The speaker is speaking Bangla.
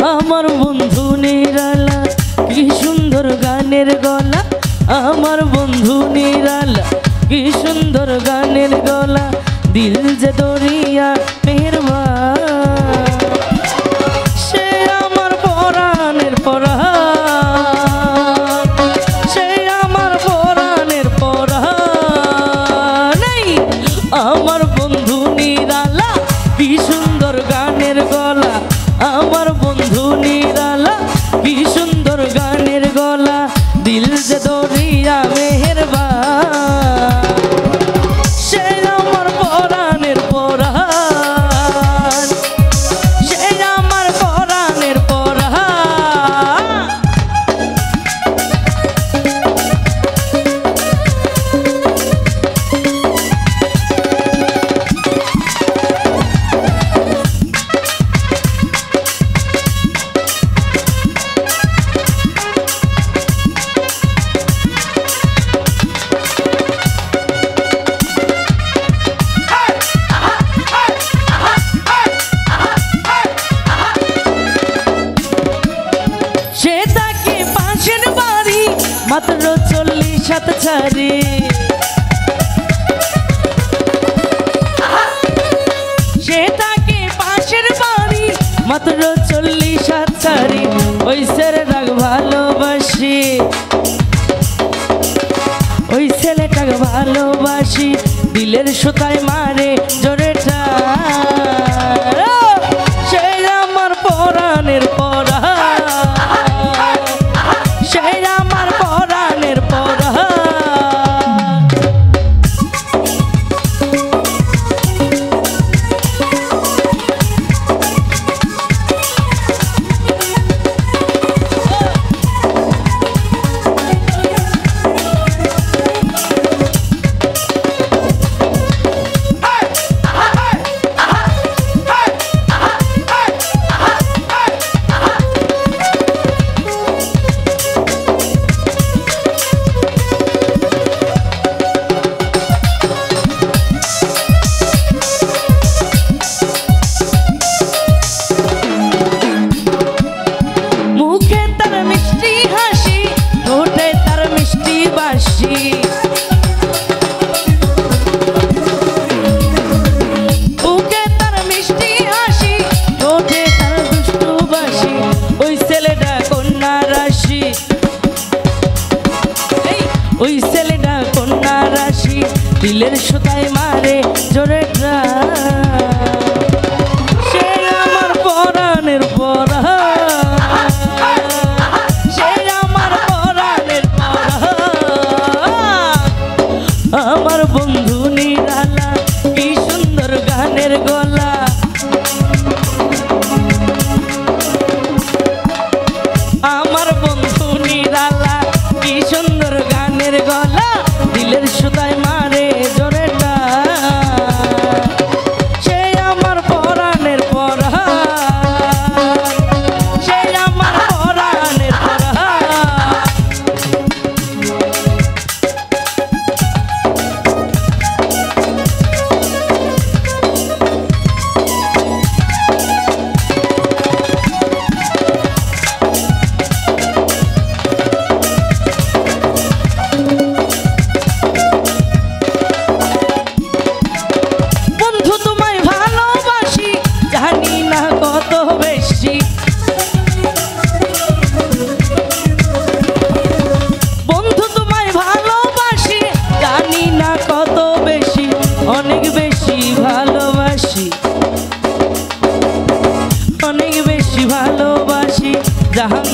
আমার বন্ধু নিরালা কি সুন্দর গানের গলা, আমার বন্ধু নিরালা কি সুন্দর গানের গলা, দিল যে দরিয়া মেহেরবান, সে আমার পরাণের পরাণ, সে আমার পরাণের পরাণ। আমার বন্ধু নিরালা কি সুন্দর গানের গলা, আমার বন্ধু নিরালা কি সুন্দর গানের গলা, দিল যে দরিয়া মেহেরবান, সে আমার পরাণের পরাণ, সে আমার পরাণের পরাণ। মাত্র 40 হাত ছাড়ি, সে থাকে পাশের বাড়ি, মাত্র 40 হাত ছাড়ি, ওই ছেলেটাকে ভালোবাসি, ওই ছেলেটাকে ভালোবাসি, দিলের সুতায় মারে জোরে টান, সে আমার পরাণের পরাণ, সে আমার পরাণের পরাণ। ওই ছেলেটা কন্যা রাশি, দিলের সুতায় মারে জোরে টান, সে আমার পরাণের পরাণ, সে আমার পরাণের পরাণ। আমার বন্ধু নিরালা কি সুন্দর গানের গলা, আমার বন্ধু নিরালা কি সুন্দর গানের গলা, দিলের সুতায় মারে জোরে টান, সে আমার পরাণের পরাণ, সে আমার পরাণের পরাণ। অনেক বেশি ভালোবাসি, অনেক বেশি ভালোবাসি, জাহান